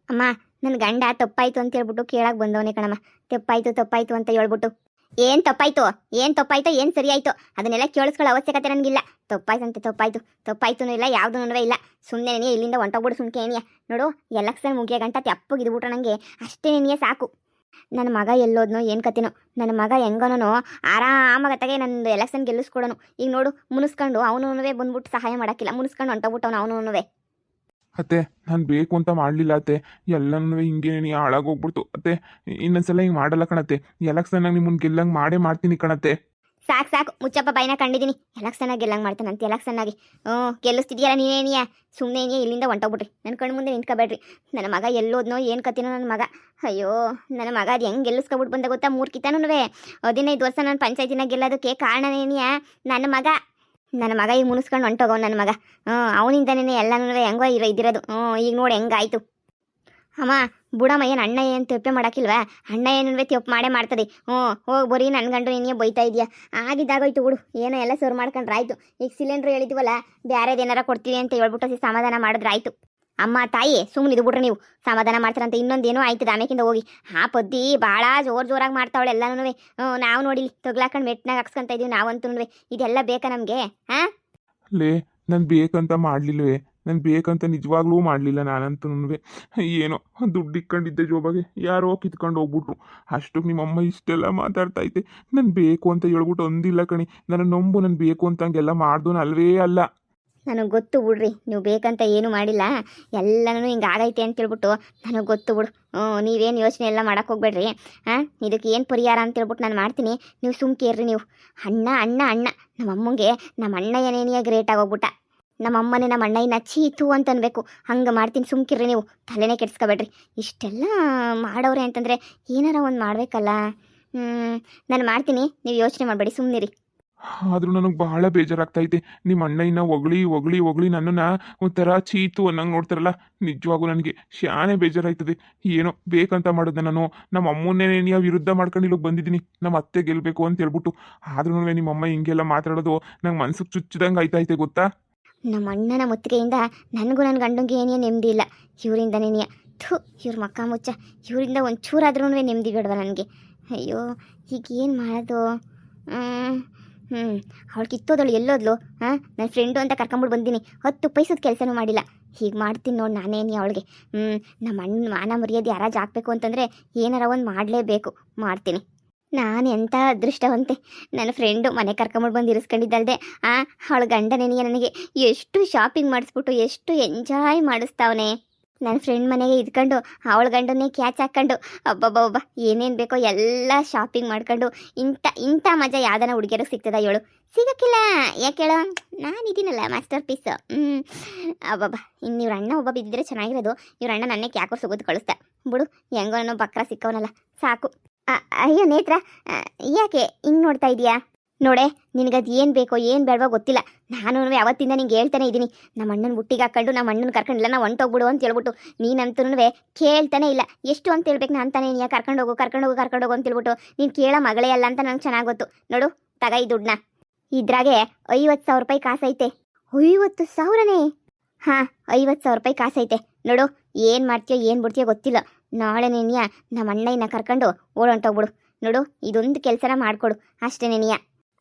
ಅಮ್ಮ ನನ್ನ ಗಂಡ ತಪ್ಪಾಯ್ತು ಅಂತ ಹೇಳ್ಬಿಟ್ಟು ಕೇಳಕ್ ಬಂದವನೇ ಕಣಮ್ಮ. ತಪ್ಪಾಯ್ತು ತಪ್ಪಾಯ್ತು ಅಂತ ಹೇಳ್ಬಿಟ್ಟು ಏನ್ ತಪ್ಪಾಯ್ತು ಏನ್ ತಪ್ಪಾಯ್ತು ಏನ್ ಸರಿ ಆಯ್ತು ಅದನ್ನೆಲ್ಲ ಕೇಳಿಸ್ಕೊಳ್ಳೋ ಅವಶ್ಯಕತೆ ನನಗಿಲ್ಲ. ತಪ್ಪಾಯ್ತಂತೆ ತಪ್ಪಾಯ್ತು ತಪ್ಪಾಯ್ತು ಇಲ್ಲ ಯಾವ್ದು ಇಲ್ಲ. ಸುಮ್ಮನೆ ನೀ ಇಲ್ಲಿಂದ ಹೊಂಟೋಗ್ಬಿಡು ಸುಮ್ಕೇನಿಯ. ನೋಡು ಎಲೆಕ್ಷನ್ ಮುಗಿಯ ಗಂಟ ತೆಪ್ಪಗಿದ್ಬಿಟ್ರೆ ನನಗೆ ಅಷ್ಟೇ ನೀನಿಯೇ ಸಾಕು. ನನ್ನ ಮಗ ಎಲ್ಲೋದ್ನೋ ಏನು ಕತ್ತಿನೋ, ನನ್ನ ಮಗ ಹೆಂಗನೋ ಆರಾಮಾಗತ್ತಾಗೆ ನಂದು ಎಲೆಕ್ಷನ್ ಗೆಲ್ಲಿಸ್ಕೊಡೋನು. ಈಗ ನೋಡು ಮುನಿಸ್ಕೊಂಡು ಅವನು ಬಂದ್ಬಿಟ್ಟು ಸಹಾಯ ಮಾಡೋಕ್ಕಿಲ್ಲ, ಮುನಿಸ್ಕೊಂಡು ಹೊಂಟೋಗ್ಬಿಟ್ಟವನು ಅವನು. ಅತ್ತೆ ನಾನು ಬೇಕು ಅಂತ ಮಾಡಲಿಲ್ಲ ಅತ್ತೆ, ಎಲ್ಲನೂ ಹಿಂಗೆ ನೀ ಹಾಳಾಗೋಗ್ಬಿಡ್ತು ಅತ್ತೆ. ಇನ್ನೊಂದ್ಸಲ ಹಿಂಗೆ ಮಾಡಲ್ಲ ಕಣತ್ತೆ. ಎಲೆಕ್ಷನ್ನಾಗ ನಿಮ್ಮನ್ನು ಗೆಲ್ಲಂಗೆ ಮಾಡ್ತೀನಿ ಕಣತ್ತೆ. ಸಾಕು ಸಾಕು ಮುಚ್ಚಪ್ಪ ಬಾಯಿನ ಕಂಡಿದ್ದೀನಿ. ಎಲೆಕ್ಷನ್ನಾಗಿ ಗೆಲ್ಲಂಗೆ ಮಾಡ್ತಾನಂತೆ ಎಲೆಕ್ಷನ್ನಾಗಿ. ಗೆಲ್ಲಿಸ್ತಿದ್ಯಲ್ಲ ನೀನೇನಿಯ ಸುಮ್ಮನೆ ಏನಿಯ ಇಲ್ಲಿಂದ ಹೊಂಟೋಗ್ಬಿಟ್ರಿ. ನನ್ನ ಕಣ್ಣು ಮುಂದೆ ನಿಂತ್ಕೊಬೇಡ್ರಿ. ನನ್ನ ಮಗ ಎಲ್ಲೋದ್ನೋ ಏನು ಕತ್ತಿನೋ ನನ್ನ ಮಗ. ಅಯ್ಯೋ ನನ್ನ ಮಗ ಅದು ಹೆಂಗೆ ಗೆಲ್ಲಿಸ್ಕೊಬಿಟ್ಟು ಬಂದ ಗೊತ್ತಾ? 3 ಕಿತನೂ 15 ವರ್ಷ ನಾನು ಪಂಚಾಯತಿನಾಗ ಗೆಲ್ಲೋದಕ್ಕೆ ಕಾರಣನೇನಿಯ ನನ್ನ ಮಗ. ನನ್ನ ಮಗ ಈಗ ಮುನಿಸ್ಕೊಂಡು ಹೊಂಟೋಗವ್ ನನ್ನ ಮಗ. ಅವನಿಂದನೇ ಎಲ್ಲನೂ ಹೆಂಗೋ ಇದಿರೋದು. ಈಗ ನೋಡಿ ಹೆಂಗಾಯ್ತು. ಅಮ್ಮ ಬುಡಮ್ಮ ಏನು ಅಣ್ಣ ಏನು ತೆಪ್ಪೆ ಮಾಡೋಕ್ಕಿಲ್ವಾ? ಅಣ್ಣ ಏನು ತೆಪ್ಪು ಮಾಡೇ ಮಾಡ್ತದೆ. ಹೋಗಿ ಬರೀ ನನ್ನ ಗಂಡು ನೀನೇ ಬೈತಾ ಇದೆಯಾ? ಆಗಿದ್ದಾಗೋಯ್ತು ಬಿಡು, ಏನೋ ಎಲ್ಲ ಸರ್ ಮಾಡ್ಕೊಂಡ್ರೆ ಆಯ್ತು. ಈಗ ಸಿಲಿಂಡ್ರ್ ಹೇಳಿದ್ವಲ್ಲ ಬೇರೆದೇನಾರ ಕೊಡ್ತೀವಿ ಅಂತ ಹೇಳ್ಬಿಟ್ಟು ಸಮಾಧಾನ ಮಾಡಿದ್ರೆ ಆಯ್ತು. ಅಮ್ಮ ತಾಯಿ ಸುಮ್ಮನೆ ಇದು ಬಿಡ್ರಿ ನೀವು. ಸಮಾಧಾನ ಮಾಡ್ತಾರಂತ ಇನ್ನೊಂದೇನೋ ಆಯ್ತದ ಆಮೇಕಿಂದ ಹೋಗಿ. ಆ ಪದ್ದಿ ಭಾಳ ಜೋರಾಗಿ ಮಾಡ್ತಾವಳೆ ಎಲ್ಲನೂ. ನಾವು ನೋಡಿಲಿ ತೊಗ್ಲಾಕೊಂಡು ಮೆಟ್ನಾಗ ಹಾಕ್ಸ್ಕೊಂತ ಇದೀವಿ ನಾವಂತೂ. ಇದೆಲ್ಲ ಬೇಕಾ ನಮಗೆ? ಲೇ ನಾನು ಬೇಕಂತ ಮಾಡಲಿಲ್ವೇ? ನಾನು ಬೇಕಂತ ನಿಜವಾಗ್ಲೂ ಮಾಡಲಿಲ್ಲ ನಾನಂತೂ. ಏನೋ ದುಡ್ಡು ಇಕ್ಕೊಂಡಿದ್ದೆ ಜೋಬಾಗೆ, ಯಾರೋ ಕಿತ್ಕೊಂಡು ಹೋಗ್ಬಿಟ್ರು. ಅಷ್ಟು ನಿಮ್ಮಮ್ಮ ಇಷ್ಟೆಲ್ಲ ಮಾತಾಡ್ತಾ ಐತೆ. ನಾನು ಬೇಕು ಅಂತ ಹೇಳ್ಬಿಟ್ಟು ಒಂದಿಲ್ಲ ಕಣಿ. ನನ್ನ ನಂಬು, ನಾನು ಬೇಕು ಅಂತ ಹಂಗೆಲ್ಲ ಮಾಡ್ದೋನು ಅಲ್ವೇ ಅಲ್ಲ. ನನಗೆ ಗೊತ್ತು ಬಿಡ್ರಿ, ನೀವು ಬೇಕಂತ ಏನೂ ಮಾಡಿಲ್ಲ. ಎಲ್ಲನೂ ಹಿಂಗೆ ಆಗೈತೆ ಅಂತೇಳ್ಬಿಟ್ಟು ನನಗೆ ಗೊತ್ತು ಬಿಡು. ನೀವೇನು ಯೋಚನೆ ಎಲ್ಲ ಮಾಡೋಕ್ಕೆ ಹೋಗ್ಬೇಡ್ರಿ. ಇದಕ್ಕೆ ಏನು ಪರಿಹಾರ ಅಂತೇಳ್ಬಿಟ್ಟು ನಾನು ಮಾಡ್ತೀನಿ. ನೀವು ಸುಮ್ಕೇರ್ರಿ ನೀವು. ಅಣ್ಣ ಅಣ್ಣ ಅಣ್ಣ ನಮ್ಮಮ್ಮಂಗೆ ನಮ್ಮ ಅಣ್ಣ ಏನೇನಿಯ ಗ್ರೇಟ್ ಆಗೋಗ್ಬಿಟ್ಟ. ನಮ್ಮಮ್ಮನೇ ನಮ್ಮ ಅಣ್ಣ ಇನ್ನು ಚೀತು ಅಂತ ಅನ್ಬೇಕು. ಹಂಗೆ ಮಾಡ್ತೀನಿ ಸುಮ್ಕಿರ್ರಿ ನೀವು. ತಲೆನೇ ಕೆಡ್ಸ್ಕೊಬೇಡ್ರಿ. ಇಷ್ಟೆಲ್ಲ ಮಾಡೋರೆ ಅಂತಂದರೆ ಏನಾರ ಒಂದು ಮಾಡಬೇಕಲ್ಲ. ನಾನು ಮಾಡ್ತೀನಿ, ನೀವು ಯೋಚನೆ ಮಾಡಬೇಡಿ, ಸುಮ್ಮನಿರಿ. ಆದರೂ ನನಗೆ ಬಹಳ ಬೇಜಾರಾಗ್ತೈತೆ. ನಿಮ್ಮ ಅಣ್ಣ ಇನ್ನ ಹೊಗಳಿ ನನ್ನನ್ನು ಒಂಥರ ಚೀತು ಅನ್ನಂಗೆ ನೋಡ್ತಾರಲ್ಲ. ನಿಜವಾಗೂ ನನಗೆ ಶಾನೆ ಬೇಜಾರಾಯ್ತದೆ. ಏನೋ ಬೇಕಂತ ಮಾಡಿದೆ ನಾನು. ನಮ್ಮ ಅಮ್ಮನ್ನೇ ವಿರುದ್ಧ ಮಾಡ್ಕೊಂಡು ಇಲ್ಲಿಗೆ ಬಂದಿದ್ದೀನಿ, ನಮ್ಮ ಅತ್ತೆ ಗೆಲ್ಲಬೇಕು ಅಂತ ಹೇಳ್ಬಿಟ್ಟು. ಆದ್ರೂ ನಿಮ್ಮಮ್ಮ ಹಿಂಗೆಲ್ಲ ಮಾತಾಡೋದು ನಂಗೆ ಮನ್ಸಿಗೆ ಚುಚ್ಚಿದಂಗೆ ಆಯ್ತೈತೆ ಗೊತ್ತಾ? ನಮ್ಮ ಅಣ್ಣನ ಮುತ್ತಿಗೆಯಿಂದ ನನಗೂ ನನ್ನ ಗಂಡಂಗೆ ಏನೇ ನೆಮ್ಮದಿ ಇಲ್ಲ. ಇವರಿಂದನೇ ಇವ್ರ ಮಕ್ಕ ಮುಚ್ಚ. ಇವರಿಂದ ಒಂಚೂರಾದ್ರೂ ನೆಮ್ಮದಿ ಬೇಡವ ನನಗೆ. ಅಯ್ಯೋ ಈಗ ಏನು ಮಾಡೋದು? ಅವಳು ಕಿತ್ತೋದಳು ಎಲ್ಲೋದ್ಲು? ನನ್ನ ಫ್ರೆಂಡು ಅಂತ ಕರ್ಕೊಂಬಿಟ್ಟು ಬಂದೀನಿ. 10 ಪೈಸದ ಕೆಲಸನೂ ಮಾಡಿಲ್ಲ. ಹೀಗೆ ಮಾಡ್ತೀನಿ ನೋಡಿ ನಾನೇನಿ ಅವಳಿಗೆ. ನಮ್ಮ ಅಣ್ಣ ಮಾನ ಮರ್ಯಾದೆ ಯಾರಾಜ್ ಹಾಕ್ಬೇಕು ಅಂತಂದರೆ ಏನಾರ ಒಂದು ಮಾಡಲೇಬೇಕು. ಮಾಡ್ತೀನಿ. ನಾನು ಎಂಥ ಅದೃಷ್ಟವಂತೆ. ನನ್ನ ಫ್ರೆಂಡು ಮನೆ ಕರ್ಕೊಂಬಿಟ್ಟು ಬಂದು ಇರಿಸ್ಕೊಂಡಿದ್ದಲ್ದೆ ಅವಳ ಗಂಡನೇನಿಯ ನನಗೆ ಎಷ್ಟು ಶಾಪಿಂಗ್ ಮಾಡಿಸ್ಬಿಟ್ಟು ಎಷ್ಟು ಎಂಜಾಯ್ ಮಾಡಿಸ್ತಾವನೆ. ನನ್ನ ಫ್ರೆಂಡ್ ಮನೆಗೆ ಇದ್ಕೊಂಡು ಅವಳ ಗಂಡನ್ನೇ ಕ್ಯಾಚ್ ಹಾಕ್ಕೊಂಡು ಒಬ್ಬ ಏನೇನು ಬೇಕೋ ಎಲ್ಲ ಶಾಪಿಂಗ್ ಮಾಡ್ಕೊಂಡು ಇಂಥ ಮಜಾ ಯಾವ್ದಾನ ಹುಡುಗಿಯರಿಗೆ ಸಿಗ್ತದ ಹೇಳು? ಸಿಗೋಕ್ಕಿಲ್ಲ. ಯಾಕೆ ಹೇಳೋ? ನಾನಿದ್ದೀನಲ್ಲ ಮಾಸ್ಟರ್ ಪೀಸ್. ಅಬ್ಬಬ್ಬ ಇನ್ನು ಇವ್ರ ಅಣ್ಣ ಒಬ್ಬ ಬಿದ್ದಿದ್ರೆ ಚೆನ್ನಾಗಿರೋದು. ಇವ್ರ ಅಣ್ಣ ನನ್ನೇ ಕ್ಯಾಕೋ ಸಿಗೋದು ಕಳಿಸ್ತಾ ಬಿಡು. ಹೆಂಗೋ ಅನ್ನೋ ಬಕ್ರ ಸಿಕ್ಕವನಲ್ಲ ಸಾಕು. ಅಯ್ಯೋ ನೇತ್ರ, ಯಾಕೆ ಹಿಂಗೆ ನೋಡ್ತಾ ಇದೀಯಾ? ನೋಡೆ, ನಿನಗದು ಏನು ಬೇಕೋ ಏನು ಬೇಡವೋ ಗೊತ್ತಿಲ್ಲ. ನಾನು ಯಾವತ್ತಿಂದ ನಿಂಗೆ ಹೇಳ್ತಾನೆ ಇದ್ದೀನಿ, ನಮ್ಮ ಅಣ್ಣನ ಬುಟ್ಟಿಗೆ ಹಾಕ್ಕೊಂಡು ನಮ್ಮ ಅಣ್ಣನ ಕರ್ಕೊಂಡಿಲ್ಲ ನಾವು ಹೊಂಟೋಗ್ಬಿಡು ಅಂತ ಹೇಳ್ಬಿಟ್ಟು. ನೀನಂತೂ ಕೇಳ್ತಾನೆ ಇಲ್ಲ. ಎಷ್ಟು ಅಂತ ಹೇಳ್ಬೇಕು ನಾನು ತಾನೇ? ನೀ ಕರ್ಕೊಂಡೋಗು ಅಂತ ಹೇಳ್ಬಿಟ್ಟು. ನೀನು ಕೇಳೋ ಮಗಳೇ ಅಲ್ಲ ಅಂತ ನಂಗೆ ಚೆನ್ನಾಗಿ ಗೊತ್ತು. ನೋಡು ತಗ ಈ ದುಡ್ಡನ್ನ. ಇದ್ರಾಗೆ 50,000 ರೂಪಾಯಿ ಕಾಸೈತೆ. 50,000ನೇ? ಹಾಂ 50,000 ರೂಪಾಯಿ ಕಾಸೈತೆ. ನೋಡು ಏನು ಮಾಡ್ತೀಯೋ ಏನು ಬಿಡ್ತೀಯೋ ಗೊತ್ತಿಲ್ಲ. ನಾಳೆ ನೀನಿಯ ನಮ್ಮ ಅಣ್ಣ ಕರ್ಕೊಂಡು ಓಡೊಂಟೋಗ್ಬಿಡು. ನೋಡು ಇದೊಂದು ಕೆಲಸನ ಮಾಡಿಕೊಡು ಅಷ್ಟೇ ನೀನಿಯ.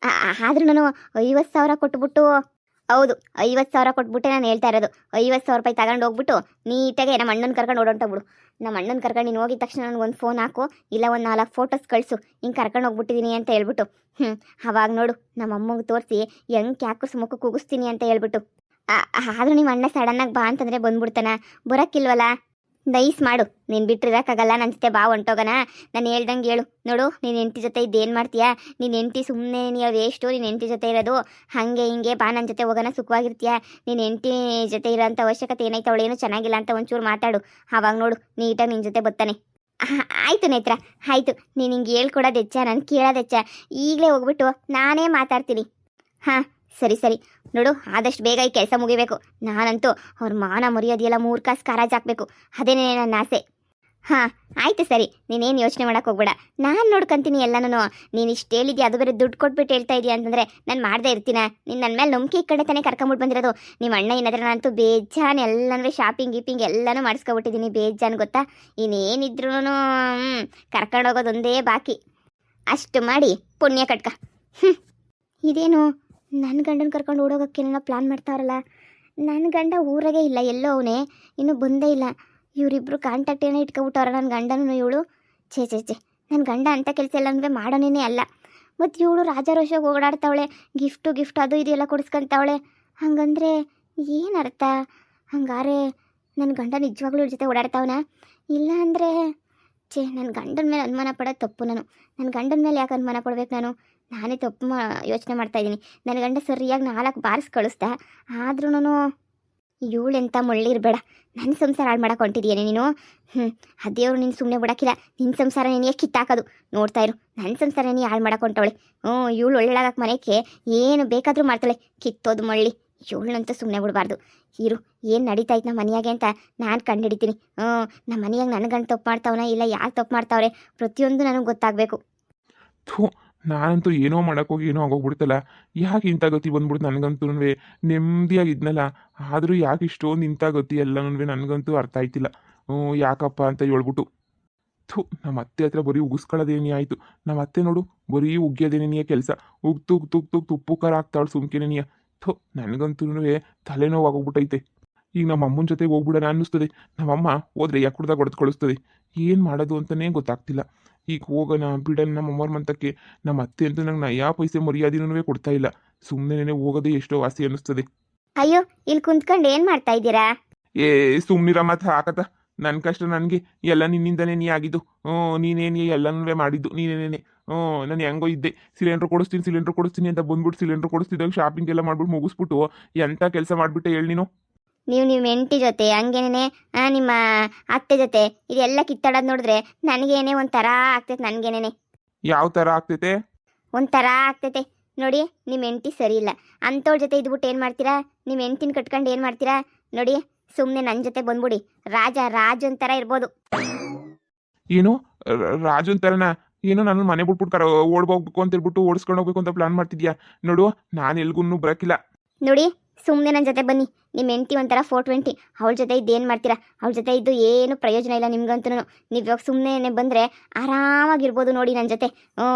ಆದರೂ ನಾನು 50,000 ಕೊಟ್ಬಿಟ್ಟು, ಹೌದು 50,000 ಕೊಟ್ಬಿಟ್ಟೆ ನಾನು ಹೇಳ್ತಾ ಇರೋದು. 50,000 ರೂಪಾಯಿ ತಗೊಂಡು ಹೋಗ್ಬಿಟ್ಟು ನೀಟಾಗೆ ನಮ್ಮ ಅಣ್ಣನ ಕರ್ಕೊಂಡು ಓಡೊಂಟೋಗ್ಬಿಡು. ನಮ್ಮ ಅಣ್ಣನ ಕರ್ಕೊಂಡು ನೀನು ಹೋಗಿದ ತಕ್ಷಣ ನನಗೊಂದು ಫೋನ್ ಹಾಕು, ಇಲ್ಲ ಒಂದು 4 ಫೋಟೋಸ್ ಕಳಿಸು, ಹಿಂಗೆ ಕರ್ಕೊಂಡು ಹೋಗ್ಬಿಟ್ಟಿದ್ದೀನಿ ಅಂತ ಹೇಳ್ಬಿಟ್ಟು. ಅವಾಗ ನೋಡು ನಮ್ಮ ಅಮ್ಮಗೆ ತೋರಿಸಿ ಹೆಂಗೆ ಕ್ಯಾಕರ್ಸ್ ಮುಖ ಕೂಗಿಸ್ತೀನಿ ಅಂತ ಹೇಳ್ಬಿಟ್ಟು. ಆದರೂ ನಿಮ್ಮ ಅಣ್ಣ ಸಡನ್ನಾಗಿ ಬಾ ಅಂತಂದರೆ ಬಂದ್ಬಿಡ್ತಾನ? ಬರೋಕ್ಕಿಲ್ವಲ್ಲ? ನೈಸ್ ಮಾಡು. ನೀನು ಬಿಟ್ಟಿರೋಕ್ಕಾಗಲ್ಲ, ನನ್ನ ಜೊತೆ ಬಾ ಹೊಂಟೋಗೋಣ. ನಾನು ಹೇಳ್ದಂಗೆ ಹೇಳು. ನೋಡು ನೀನು ಹೆಂಡತಿ ಜೊತೆ ಇದ್ದೇನು ಮಾಡ್ತೀಯಾ? ನೀನು ಹೆಂಡತಿ ಸುಮ್ಮನೆ ನೀವು ವೇಸ್ಟು. ನೀನು ಹೆಂಡತಿ ಜೊತೆ ಇರೋದು ಹಾಗೆ ಹಿಂಗೆ ಬಾ, ನನ್ನ ಜೊತೆ ಹೋಗೋಣ, ಸುಖವಾಗಿರ್ತೀಯಾ? ನೀನು ಹೆಂಡತಿ ಜೊತೆ ಇರೋಂಥ ಅವಶ್ಯಕತೆ ಏನಾಯ್ತು? ಅವಳೇನು ಚೆನ್ನಾಗಿಲ್ಲ ಅಂತ ಒಂಚೂರು ಮಾತಾಡು. ಆವಾಗ ನೋಡು ನೀಟಾಗಿ ನಿನ್ನ ಜೊತೆ ಬರ್ತಾನೆ. ಆಯಿತು ನೇತ್ರ, ಆಯಿತು. ನೀನು ಹಿಂಗೆ ಹೇಳ್ಕೊಡೋದು ಹೆಚ್ಚ, ನಾನು ಕೇಳೋದು ಹೆಚ್ಚ. ಈಗಲೇ ಹೋಗ್ಬಿಟ್ಟು ನಾನೇ ಮಾತಾಡ್ತೀನಿ. ಹಾಂ ಸರಿ ನೋಡು, ಆದಷ್ಟು ಬೇಗ ಈ ಕೆಲಸ ಮುಗಿಬೇಕು. ನಾನಂತೂ ಅವ್ರ ಮಾನ ಮರ್ಯಾದೆಯೆಲ್ಲ 3 ಕಾಸು ಕಾರಾಜ್ ಹಾಕಬೇಕು. ಅದೇನೇ ನನ್ನ ಆಸೆ. ಹಾಂ ಆಯ್ತು ಸರಿ, ನೀನೇನು ಯೋಚನೆ ಮಾಡಕ್ಕೆ ಹೋಗ್ಬೇಡ, ನಾನು ನೋಡ್ಕೊಂತೀನಿ ಎಲ್ಲನೂ. ನೀನು ಇಷ್ಟು ಹೇಳಿದ್ಯಾ, ಅದು ಬೇರೆ ದುಡ್ಡು ಕೊಟ್ಬಿಟ್ಟು ಹೇಳ್ತಾ ಇದೀಯ ಅಂತಂದರೆ ನಾನು ಮಾಡದೇ ಇರ್ತೀನ? ನೀನು ನನ್ನ ಮೇಲೆ ನಂಬಿಕೆ ಕಡೆ ತಾನೇ ಕರ್ಕೊಂಬಿಟ್ಟು ಬಂದಿರೋದು. ನಿಮ್ಮ ಅಣ್ಣ ಏನಾದ್ರೆ ನಾನಂತೂ ಬೇಜಾನ್ ಎಲ್ಲನೂ ಶಾಪಿಂಗ್ ಗೀಪಿಂಗ್ ಎಲ್ಲನೂ ಮಾಡಿಸ್ಕೊಬಿಟ್ಟಿದ್ದೀನಿ, ಬೇಜಾನ್ ಗೊತ್ತಾ. ಇನ್ನೇನಿದ್ರು ಕರ್ಕೊಂಡೋಗೋದು ಒಂದೇ ಬಾಕಿ, ಅಷ್ಟು ಮಾಡಿ ಪುಣ್ಯ ಕಟ್ಕ. ಇದೇನು ನನ್ನ ಗಂಡನ ಕರ್ಕೊಂಡು ಓಡೋಗೋಕ್ಕೇನೋ ಪ್ಲ್ಯಾನ್ ಮಾಡ್ತಾವ್ರಲ್ಲ. ನನ್ನ ಗಂಡ ಊರಾಗೆ ಇಲ್ಲ, ಎಲ್ಲೋ ಅವನೇ, ಇನ್ನೂ ಬಂದೇ ಇಲ್ಲ. ಇವರಿಬ್ಬರು ಕಾಂಟ್ಯಾಕ್ಟ್ ಏನೋ ಇಟ್ಕೊಬಿಟ್ಟವ್ರ ನನ್ನ ಗಂಡನೂ ಇವಳು. ಛೇ ಛೇ ಛೇ, ನನ್ನ ಗಂಡ ಅಂಥ ಕೆಲಸ ಎಲ್ಲ ಅಂದರೆ ಮಾಡೋನೇ ಅಲ್ಲ. ಮತ್ತು ಇವಳು ರಾಜಾರೋಷವಾಗಿ ಓಡಾಡ್ತಾವಳೆ, ಗಿಫ್ಟ್ ಅದು ಇದು ಎಲ್ಲ ಕೊಡಿಸ್ಕೊಂತಾವಳೆ. ಹಂಗಂದ್ರೆ ಏನು ಅರ್ಥ? ಹಂಗಾರೆ ನನ್ನ ಗಂಡ ನಿಜವಾಗ್ಲೂ ಇವ್ರ ಜೊತೆ ಓಡಾಡ್ತಾವನ? ಇಲ್ಲ ಅಂದರೆ ಛೇ, ನನ್ನ ಗಂಡನ ಮೇಲೆ ಅನುಮಾನ ಪಡೋದು ತಪ್ಪು. ನನ್ನ ಗಂಡನ ಮೇಲೆ ಯಾಕೆ ಅನುಮಾನ ಪಡ್ಬೇಕು ನಾನು? ನಾನೇ ತಪ್ಪು ಯೋಚನೆ ಮಾಡ್ತಾಯಿದ್ದೀನಿ. ನನ್ನ ಗಂಡ ಸರಿಯಾಗಿ 4 ಬಾರಿಸ್ ಕಳಿಸ್ದ, ಆದ್ರೂ ಇವಳೆಂಥ ಮುಳ್ಳಿರಬೇಡ. ನನ್ನ ಸಂಸಾರ ಹಾಳು ಮಾಡಕ್ಕೆ ಹೊಂಟಿದೀಯನೇ ನೀನು. ಆ ದೇವ್ರು ನೀನು ಸುಮ್ಮನೆ ಬಿಡೋಕ್ಕಿಲ್ಲ. ನಿನ್ನ ಸಂಸಾರ ನೀನು ಕಿತ್ತಾಕೋದು ನೋಡ್ತಾ ಇರು. ನನ್ನ ಸಂಸಾರ ನೀನು ಹಾಳು ಮಾಡಕ್ಕೆ ಹೊಂಟವಳೆ. ಇವಳು ಒಳ್ಳೇದಾಗಕ್ಕೆ ಮನೆಗೆ ಏನು ಬೇಕಾದರೂ ಮಾಡ್ತಾಳೆ, ಕಿತ್ತೋದು ಮಳ್ಳಿ. ಇವಳನ್ನಂತೂ ಸುಮ್ಮನೆ ಬಿಡಬಾರ್ದು. ಇರು, ಏನು ನಡೀತಾಯ್ತು ನಮ್ಮ ಮನೆಯಾಗೆ ಅಂತ ನಾನು ಕಂಡುಹಿಡಿತೀನಿ. ನಮ್ಮ ಮನೆಯಾಗ ನನ್ನ ಗಂಡು ತಪ್ಪು ಮಾಡ್ತಾವನ ಇಲ್ಲ ಯಾರು ತಪ್ಪು ಮಾಡ್ತಾವ್ರೆ, ಪ್ರತಿಯೊಂದು ನನಗೆ ಗೊತ್ತಾಗಬೇಕು. ಥೂ, ನಾನಂತೂ ಏನೋ ಮಾಡೋಕ್ಕೋಗಿ ಏನೋ ಆಗೋಗ್ಬಿಡ್ತಲ್ಲ. ಯಾಕೆ ಇಂಥ ಗತಿ ಬಂದ್ಬಿಡ್ತು ನನಗಂತೂ. ನೆಮ್ಮದಿಯಾಗಿದ್ನಲ್ಲ, ಆದರೂ ಯಾಕೆ ಇಷ್ಟೊಂದು ಇಂಥ ಗತಿ ಎಲ್ಲನೂ ನನಗಂತೂ ಅರ್ಥ ಆಯ್ತಿಲ್ಲ. ಯಾಕಪ್ಪ ಅಂತ ಹೇಳ್ಬಿಟ್ಟು. ಥೂ, ನಮ್ಮ ಅತ್ತೆ ಹತ್ರ ಬರೀ ಉಗಿಸ್ಕೊಳ್ಳೋದೇನೇ ಆಯಿತು. ನಮ್ಮ ಅತ್ತೆ ನೋಡು, ಬರೀ ಉಗ್ಯೋದೇನೇನಿಯ ಕೆಲಸ. ಉಗ್ತು ತುಪ್ಪು ಖಾರ ಆಗ್ತಾವಳು ಸುಮ್ಕೆನೇನಿಯ. ಥೂ, ನನಗಂತೂ ತಲೆನೋವಾಗೋಗ್ಬಿಟ್ಟೈತೆ. ಈಗ ನಮ್ಮ ಅಮ್ಮನ ಜೊತೆಗೆ ಹೋಗ್ಬಿಡೋಣ ಅನ್ನಿಸ್ತದೆ. ನಮ್ಮಮ್ಮ ಹೋದ್ರೆ ಯಾಕುಡ್ದಾಗ ಹೊಡೆದು ಕಳಿಸ್ತದೆ. ಏನು ಮಾಡೋದು ಅಂತಲೇ ಗೊತ್ತಾಗ್ತಿಲ್ಲ. ಈಗ ಹೋಗೋಣ ಬಿಡೋಣ ನಮ್ಮ ಅಮ್ಮವ್ರ ಮಂತಕ್ಕೆ. ನಮ್ಮ ಅತ್ತೆ ಅಂತೂ ನಂಗೆ ನಯಾ ಪೈಸೆ ಮರ್ಯಾದೆನೂ ಕೊಡ್ತಾ ಇಲ್ಲ. ಸುಮ್ಮನೆ ಹೋಗೋದೇ ಎಷ್ಟೋ ವಾಸಿ ಅನ್ನಿಸ್ತದೆ. ಅಯ್ಯೋ, ಇಲ್ಲಿ ಕುಂತ್ಕೊಂಡು ಏನು ಮಾಡ್ತಾ ಇದ್ದೀರಾ? ಸುಮ್ಮನಿರ ಮತ್ತೆ ಹಾಕತ್ತ. ನನ್ನ ಕಷ್ಟ ನನಗೆ ಎಲ್ಲ ನಿನ್ನಿಂದನೇ ನೀ ಆಗಿದ್ದು. ನೀನೇನೇ ಎಲ್ಲನೂ ಮಾಡಿದ್ದು ನೀನೇನೇ. ನಾನು ಹೆಂಗೋ ಇದ್ದೆ, ಸಿಲಿಂಡ್ರ್ ಕೊಡಿಸ್ತೀನಿ ಅಂತ ಬಂದ್ಬಿಟ್ಟು ಸಿಲಿಂಡ್ರ್ ಕೊಡಿಸ್ತಿದ್ದಾಗ ಶಾಪಿಂಗ್ ಎಲ್ಲ ಮಾಡ್ಬಿಟ್ಟು ಮುಗಿಸ್ಬಿಟ್ಟು ಎಂಥ ಕೆಲಸ ಮಾಡಿಬಿಟ್ಟೆ ಹೇಳಿ ನೀನು. ನೀವು ಹೆಂಡತಿ ಜೊತೆ ಹಂಗೇನೆ ನಿಮ್ಮ ಅತ್ತೆ ಜೊತೆ ಇದೆಲ್ಲ ಕಿತ್ತಾಡೋದು ನೋಡಿದ್ರೆ ನನಗೇನೆ ಒಂಥರ ಆಗ್ತೈತೆ. ನನಗೇನೆ ಯಾವ ಥರ ಆಗ್ತೈತೆ? ಒಂಥರ ಆಗ್ತೈತೆ ನೋಡಿ. ನಿಮ್ಮ ಹೆಂಡತಿ ಸರಿ ಇಲ್ಲ, ಅಂಥವ್ರ ಜೊತೆ ಇದ್ಬಿಟ್ಟು ಏನು ಮಾಡ್ತೀರಾ? ನಿಮ್ಮ ಹೆಂಡತಿನ ಕಟ್ಕೊಂಡು ಏನು ಮಾಡ್ತೀರಾ? ನೋಡಿ, ಸುಮ್ಮನೆ ನನ್ನ ಜೊತೆ ಬಂದ್ಬಿಡಿ. ರಾಜನ್ ಥರ ಇರ್ಬೋದು. ಏನು ರಾಜನ್ ಥರನ? ಏನೋ ನಾನು ಮನೆ ಬಿಟ್ಬಿಟ್ಟು ಓಡ್ಬೋಗ್ಬೇಕು ಅಂತ ಹೇಳ್ಬಿಟ್ಟು ಓಡಿಸ್ಕೊಂಡು ಹೋಗ್ಬೇಕು ಅಂತ ಪ್ಲಾನ್ ಮಾಡ್ತಿದ್ಯಾ? ನೋಡು, ನಾನು ಎಲ್ಗೂ ಬರೋಕ್ಕಿಲ್ಲ. ನೋಡಿ, ಸುಮ್ಮನೆ ನನ್ನ ಜೊತೆ ಬನ್ನಿ. ನಿಮ್ಮ ಹೆಂಡತಿ ಒಂಥರ 420, ಅವಳ ಜೊತೆ ಇದ್ದೇನು ಮಾಡ್ತೀರಾ? ಅವಳ ಜೊತೆ ಇದ್ದು ಏನು ಪ್ರಯೋಜನ ಇಲ್ಲ ನಿಮ್ಗಂತೂ. ನೀವು ಇವಾಗ ಸುಮ್ಮನೆ ಬಂದರೆ ಆರಾಮಾಗಿರ್ಬೋದು ನೋಡಿ ನನ್ನ ಜೊತೆ.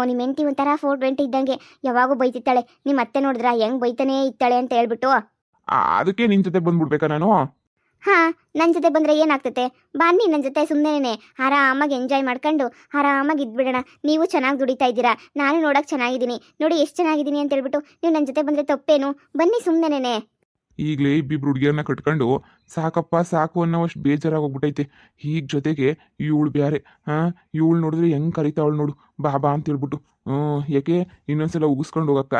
ನಿಮ್ಮ ಹೆಂಡತಿ ಒಂಥರ 420 ಇದ್ದಂಗೆ ಯಾವಾಗೂ ಬೈತಿತ್ತಾಳೆ. ನಿಮ್ಮ ಅತ್ತೆ ನೋಡಿದ್ರ ಹೆಂಗೆ ಬೈತಾನೇ ಇತ್ತಾಳೆ ಅಂತ ಹೇಳ್ಬಿಟ್ಟು. ಅದಕ್ಕೆ ನಿನ್ನ ಜೊತೆ ಬಂದ್ಬಿಡ್ಬೇಕಾ ನಾನು? ಹಾಂ, ನನ್ನ ಜೊತೆ ಬಂದರೆ ಏನಾಗ್ತೈತೆ? ಬನ್ನಿ ನನ್ನ ಜೊತೆ, ಸುಮ್ಮನೆ ಆರಾಮಾಗಿ ಎಂಜಾಯ್ ಮಾಡ್ಕೊಂಡು ಆರಾಮಾಗಿ ಇದ್ಬಿಡೋಣ. ನೀವು ಚೆನ್ನಾಗಿ ದುಡಿತಾ ಇದ್ದೀರಾ, ನಾನು ನೋಡೋಕೆ ಚೆನ್ನಾಗಿದ್ದೀನಿ. ನೋಡಿ ಎಷ್ಟು ಚೆನ್ನಾಗಿದ್ದೀನಿ ಅಂತ ಹೇಳ್ಬಿಟ್ಟು ನೀವು ನನ್ನ ಜೊತೆ ಬಂದರೆ ತಪ್ಪೇನು? ಬನ್ನಿ ಸುಮ್ಮನೆ. ಈಗಲೇ ಇಬ್ಬಿಬ್ರು ಹುಡುಗಿಯರನ್ನ ಕಟ್ಕೊಂಡು ಸಾಕಪ್ಪ ಸಾಕು ಅನ್ನೋವಷ್ಟು ಬೇಜಾರಾಗೋಗ್ಬಿಟ್ಟೈತೆ. ಈಗ ಜೊತೆಗೆ ಇವಳು ಬೇರೆ. ಇವಳು ನೋಡಿದ್ರೆ ಹೆಂಗೆ ಕರಿತಾವಳು ನೋಡು, ಬಾಬಾ ಅಂತ ಹೇಳ್ಬಿಟ್ಟು. ಯಾಕೆ ಇನ್ನೊಂದ್ಸಲ ಉಗಿಸ್ಕೊಂಡು ಹೋಗಕ್ಕ?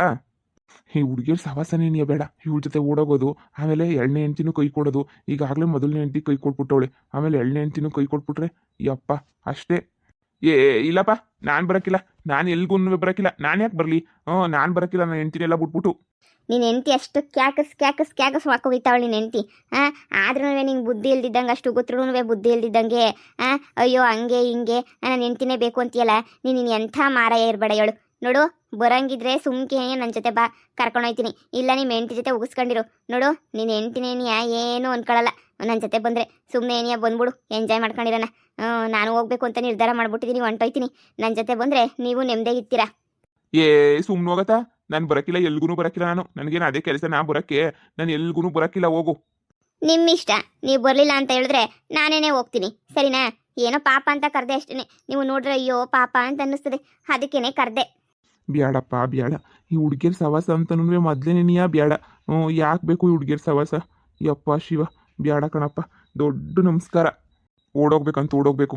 ಈ ಹುಡುಗಿಯರು ಸವಾಸನೇ ನೀಯ ಬೇಡ. ಇವಳ ಜೊತೆ ಓಡೋಗೋದು, ಆಮೇಲೆ 2ನೇ ಹೆಂಡ್ತಿನೂ ಕೈ ಕೊಡೋದು. ಈಗಾಗಲೇ ಮೊದಲನೇ ಹೆಂಡ್ತಿ ಕೈ ಕೊಟ್ಬಿಟ್ಟವಳೆ, ಆಮೇಲೆ 2ನೇ ಹೆಂಡ್ತಿನೂ ಕೈ ಕೊಟ್ಬಿಟ್ರೆ ಯಪ್ಪ ಅಷ್ಟೇ. ಇಲ್ಲಪ್ಪ, ನಾನು ಬರೋಕ್ಕಿಲ್ಲ. ನಾನು ಎಲ್ಗೂ ಬರೋಕ್ಕಿಲ್ಲ. ನಾನು ಯಾಕೆ ಬರಲಿ? ನಾನು ಬರೋಕ್ಕಿಲ್ಲ. ನನ್ನ ಹೆಂಡ್ತಿನೆಲ್ಲ ಬಿಟ್ಬಿಟ್ಟು. ನೀನು ಹೆಂಡ್ತಿ ಅಷ್ಟು ಕ್ಯಾಕಸ್ ಹಾಕೋಗಿತ್ತಾವಳು ನಿನ್ನ ಹೆಂಡ್ತಿ. ಆದ್ರೂ ನಿಂಗೆ ಬುದ್ಧಿ ಇಲ್ದಿದ್ದಂಗೆ, ಅಷ್ಟು ಗೊತ್ತರೂ ಬುದ್ಧಿ ಇಲ್ದಿದ್ದಂಗೆ. ಅಯ್ಯೋ ಹಂಗೆ ಹಿಂಗೆ ನನ್ನ ಹೆಂಡ್ತಿನೇ ಬೇಕು ಅಂತೀಯಲ್ಲ. ನೀನು ಎಂಥ ಮಾರಾಯ ಇರಬೇಡ ಹೇಳು. ನೋಡು, ಬರೋಂಗಿದ್ರೆ ಸುಮ್ಕೆ ನನ್ನ ಜೊತೆ ಬಾ, ಕರ್ಕೊಂಡೋಯ್ತೀನಿ. ಇಲ್ಲ ನಿಮ್ಮ ಹೆಂಡ್ತಿ ಜೊತೆ ಉಗಿಸ್ಕೊಂಡಿರು. ನೋಡು, ನಿನ್ನ ಹೆಂಡ್ತಿನೇನಿಯ ಏನೂ ಅನ್ಕೊಳ್ಳಲ್ಲ. ನನ್ನ ಜೊತೆ ಬಂದರೆ ಸುಮ್ಮನೆ ಏನಿಯ ಬಂದ್ಬಿಡು, ಎಂಜಾಯ್ ಮಾಡ್ಕೊಂಡಿರೋಣ. ನಾನು ಹೋಗ್ಬೇಕು ಅಂತ ನಿರ್ಧಾರ ಮಾಡ್ಬಿಟ್ಟಿದ್ದೀನಿ, ಹೊಂಟೋಯ್ತೀನಿ. ನನ್ನ ಜೊತೆ ಬಂದರೆ ನೀವು ನೆಮ್ಮದಿಯಾಗಿರ್ತೀರಾ. ಸುಮ್ಮನೆ ಹೋಗತ್ತಾ? ನಾನು ಬರೋಕ್ಕಿಲ್ಲ, ಎಲ್ಗೂ ಬರೋಕ್ಕಿಲ್ಲ. ನನಗೇನು ಅದೇ ಕೆಲಸ, ನಾ ಬರೋಕ್ಕೆ. ನಾನು ಎಲ್ಗೂ ಬರೋಕ್ಕಿಲ್ಲ, ಹೋಗು. ನಿಮ್ಮ ಇಷ್ಟ. ನೀವು ಬರಲಿಲ್ಲ ಅಂತ ಹೇಳಿದ್ರೆ ನಾನೇನೇ ಹೋಗ್ತೀನಿ, ಸರಿನಾ? ಏನೋ ಪಾಪ ಅಂತ ಕರೆದೆ ಅಷ್ಟೇ. ನೀವು ನೋಡ್ರೆ ಅಯ್ಯೋ ಪಾಪ ಅಂತ ಅನ್ನಿಸ್ತದೆ, ಅದಕ್ಕೇನೆ ಕರೆದೆ. ಬ್ಯಾಡಪ್ಪ ಬ್ಯಾಡ. ಈ ಹುಡುಗಿಯರ ಸವಾಸ ಅಂತನೂ ಮೊದಲೇನೆಯ ಬ್ಯಾಡ. ಯಾಕೆ ಬೇಕು ಈ ಹುಡುಗಿಯರ ಸವಾಸ? ಯಪ್ಪ ಶಿವ, ಬ್ಯಾಡ ಕಣಪ್ಪ. ದೊಡ್ಡ ನಮಸ್ಕಾರ. ಓಡೋಗ್ಬೇಕು.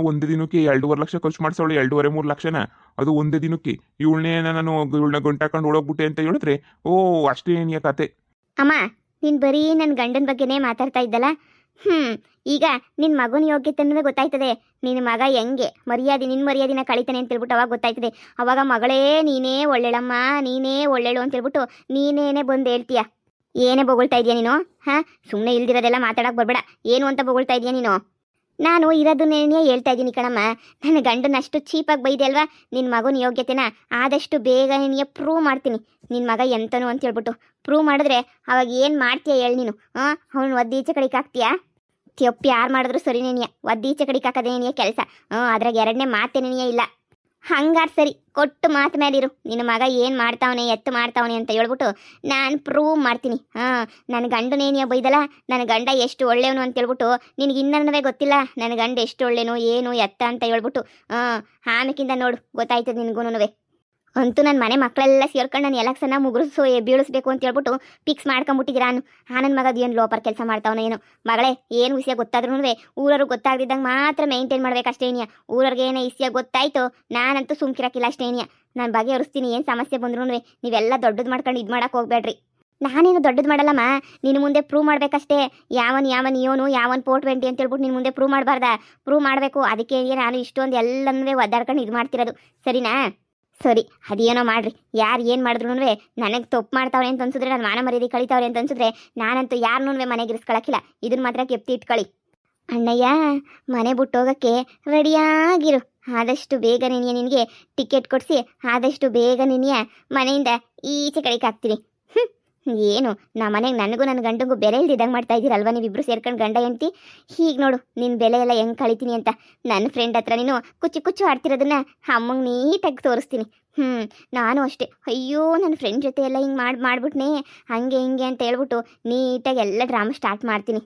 ಒಂದೇ ದಿನಕ್ಕೆ 2.5 ಲಕ್ಷ ಖರ್ಚು ಮಾಡಿಸೋಳು, 2.5-3 ಲಕ್ಷನ. ಅದು ಒಂದೇ ದಿನಕ್ಕೆ. ಇವಳನ್ನ ಗಂಟಾಕೊಂಡು ಓಡೋಗ್ಬಿಟ್ಟೆ ಅಂತ ಹೇಳಿದ್ರೆ ಅಷ್ಟೇ ಏನಿಯ ಕತೆ. ಅಮ್ಮ, ನೀನು ಬರೀ ನನ್ನ ಗಂಡನ ಬಗ್ಗೆನೇ ಮಾತಾಡ್ತಾ ಇದ್ದಲ್ಲ. ಈಗ ನಿನ್ನ ಮಗನ ಯೋಗ್ಯತೆ ಅನ್ನೋದೇ ಗೊತ್ತಾಯ್ತದೆ. ನಿನ್ನ ಮಗ ಹೆಂಗೆ ನಿನ್ನ ಮರ್ಯಾದಿನ ಕಳಿತಾನೆ ಅಂತ ಹೇಳ್ಬಿಟ್ಟು ಅವಾಗ ಗೊತ್ತಾಯ್ತದೆ. ಅವಾಗ ಮಗಳೇ ನೀನೇ ಒಳ್ಳೆಳಮ್ಮ, ನೀನೇ ಒಳ್ಳೆಳು ಅಂತ ಹೇಳ್ಬಿಟ್ಟು ನೀನೇನೇ ಬಂದು ಹೇಳ್ತೀಯ. ಏನೇ ಬೊಗಳ್ತಾ ಇದೀಯ ನೀನು? ಸುಮ್ಮನೆ ಇಲ್ದಿರೋದೆಲ್ಲ ಮಾತಾಡಕ್ಕೆ ಬರಬೇಡ. ಏನು ಅಂತ ಬೊಗಳ್ತಾ ಇದೀಯ ನೀನು? ನಾನು ಇರೋದನ್ನೇ ಹೇಳ್ತಾ ಇದ್ದೀನಿ ಕಣಮ್ಮ. ನನ್ನ ಗಂಡನ ಅಷ್ಟು ಚೀಪಾಗಿ ಬೈದೆ ಅಲ್ವಾ, ನಿನ್ನ ಮಗನ ಯೋಗ್ಯತೆನ ಆದಷ್ಟು ಬೇಗ ನಿನಗೆ ಪ್ರೂವ್ ಮಾಡ್ತೀನಿ. ನಿನ್ನ ಮಗ ಎಂತನು ಅಂತ ಹೇಳ್ಬಿಟ್ಟು ಪ್ರೂವ್ ಮಾಡಿದ್ರೆ ಅವಾಗ ಏನು ಮಾಡ್ತೀಯ ಹೇಳಿ ನೀನು? ಅವ್ನು ಒದ್ದೀಚೆ ಕಡೆಗೆ ಹಾಕ್ತೀಯಾ? ತಪ್ಪು ಯಾರು ಮಾಡಿದ್ರು ಸರಿ ನೆನೆಯ, ಒದ್ದೀಚೆ ಕಡೆಗೆ ಹಾಕೋದೇ ನೆನೆಯ ಕೆಲಸ. ಅದ್ರಾಗ ಎರಡನೇ ಮಾತೆ ನೆನೆಯ ಇಲ್ಲ. ಹಂಗಾರೆ ಸರಿ, ಕೊಟ್ಟು ಮಾತು ಮೇಲಿರು. ನಿನ್ನ ಮಗ ಏನು ಮಾಡ್ತಾವನೆ, ಎತ್ತು ಮಾಡ್ತಾವನೆ ಅಂತ ಹೇಳ್ಬಿಟ್ಟು ನಾನು ಪ್ರೂವ್ ಮಾಡ್ತೀನಿ. ನನ್ನ ಗಂಡನೇನಿಯ ಬೈದಲ್ಲ, ನನ್ನ ಗಂಡ ಎಷ್ಟು ಒಳ್ಳೆಯವನು ಅಂತ ಹೇಳ್ಬಿಟ್ಟು ನಿನಗೆ ಇನ್ನೂ ಗೊತ್ತಿಲ್ಲ. ನನ್ನ ಗಂಡ ಎಷ್ಟು ಒಳ್ಳೆಯನು ಏನು ಎತ್ತ ಅಂತ ಹೇಳ್ಬಿಟ್ಟು ಆಮೇಕಿಂದ ನೋಡು ಗೊತ್ತಾಯ್ತದೆ ನಿನಗೂ. ಅಂತೂ ನನ್ನ ಮನೆ ಮಕ್ಕಳೆಲ್ಲ ಸೇರ್ಕೊಂಡು ನಾನು ಎಲೆಕ್ಷನ್ನ ಮುಗುರಿಸು ಬೀಳಿಸ್ಬೇಕು ಅಂತ ಹೇಳ್ಬಿಟ್ಟು ಫಿಕ್ಸ್ ಮಾಡ್ಕೊಂಬಿಟ್ಟಿದ್ದೀರಾ. ನನ್ನ ಮಗದು ಏನು ಲೋಪರ್ ಕೆಲಸ ಮಾಡ್ತಾವನ ಏನು? ಮಗಳೇ, ಏನು ವಿಷಯ ಗೊತ್ತಾದ್ರೂ ಊರವ್ರಿಗೆ ಗೊತ್ತಾಗ್ದಿದ್ದಂಗೆ ಮಾತ್ರ ಮೇಂಟೈನ್ ಮಾಡ್ಬೇಕಷ್ಟೇನಿಯ. ಊರವ್ರಿಗೆ ಏನೋ ವಿಷಯ ಗೊತ್ತಾಯ್ತು ನಾನಂತೂ ಸುಮ್ಕಿರಕ್ಕಿಲ್ಲ ಅಷ್ಟೇನಿಯ. ನಾನು ಬಗೆಹರಿಸ್ತೀನಿ. ಏನು ಸಮಸ್ಯೆ ಬಂದ್ರೂ ನೀವೆಲ್ಲ ದೊಡ್ಡದು ಮಾಡ್ಕೊಂಡು ಇದು ಮಾಡಕ್ಕೆ ಹೋಗ್ಬೇಡ್ರಿ. ನಾನೇನು ದೊಡ್ಡದು ಮಾಡಲ್ಲಮ್ಮ, ನಿನ್ನ ಮುಂದೆ ಪ್ರೂವ್ ಮಾಡಬೇಕಷ್ಟೇ. ಯಾವನ್ ಇವನು ಯಾವನ್ 420 ಅಂತ ಹೇಳ್ಬಿಟ್ಟು ನಿನ್ನ ಮುಂದೆ ಪ್ರೂವ್ ಮಾಡಬಾರ್ದ? ಪ್ರೂವ್ ಮಾಡಬೇಕು. ಅದಕ್ಕೆ ನಾನು ಇಷ್ಟೊಂದು ಎಲ್ಲನೂ ಒದ್ದಾಡ್ಕೊಂಡು ಇದು ಮಾಡ್ತಿರೋದು, ಸರಿನಾ? ಸರಿ, ಅದೇನೋ ಮಾಡ್ರಿ. ಯಾರು ಏನು ಮಾಡಿದ್ರು ನನಗೆ ತಪ್ಪು ಮಾಡ್ತಾವ್ರೆ ಅಂತ ಅನ್ಸಿದ್ರೆ, ನಾನು ಮಾನ ಮರ್ಯಾದೆ ಕಳಿತಾವ್ರೆ ಅಂತ ಅನ್ಸಿದ್ರೆ ನಾನಂತೂ ಯಾರನ್ನೂ ಮನೆಗೆ ಇರಿಸ್ಕೊಳಕ್ಕಿಲ್ಲ. ಇದನ್ನ ಮಾತ್ರ ಕೆಪ್ತಿ ಇಟ್ಕೊಳ್ಳಿ. ಅಣ್ಣಯ್ಯ, ಮನೆ ಬಿಟ್ಟೋಗಕ್ಕೆ ರೆಡಿಯಾಗಿರು. ಆದಷ್ಟು ಬೇಗ ನಿನಗೆ ಟಿಕೆಟ್ ಕೊಡಿಸಿ ಆದಷ್ಟು ಬೇಗ ಮನೆಯಿಂದ ಈಚೆ ಕಡೆಗೆ ಹಾಕ್ತೀನಿ. ಏನು ಮನೆಗೆ ನನಗೂ ನನ್ನ ಗಂಡಂಗೂ ಬೆಲೆ ಇಲ್ದಿದ್ದಂಗೆ ಮಾಡ್ತಾ ಇದ್ದೀರಲ್ವ ನೀವಿಬ್ರು ಸೇರ್ಕೊಂಡು ಗಂಡ ಹೆಂಡ್ತಿ. ಹೀಗೆ ನೋಡು ನಿನ್ನ ಬೆಲೆ ಎಲ್ಲ ಹೆಂಗೆ ಕಳಿತೀನಿ ಅಂತ. ನನ್ನ ಫ್ರೆಂಡ್ ಹತ್ರ ನೀನು ಕುಚ್ಚು ಆಡ್ತಿರೋದನ್ನ ಅಮ್ಮಂಗೆ ನೀಟಾಗಿ ತೋರಿಸ್ತೀನಿ. ನಾನು ಅಷ್ಟೇ. ಅಯ್ಯೋ, ನನ್ನ ಫ್ರೆಂಡ್ ಜೊತೆ ಎಲ್ಲ ಹಿಂಗೆ ಮಾಡ್ಬಿಟ್ನೆ ಹಂಗೆ ಹಿಂಗೆ ಅಂತ ಹೇಳ್ಬಿಟ್ಟು ನೀಟಾಗಿ ಎಲ್ಲ ಡ್ರಾಮಾ ಸ್ಟಾರ್ಟ್ ಮಾಡ್ತೀನಿ.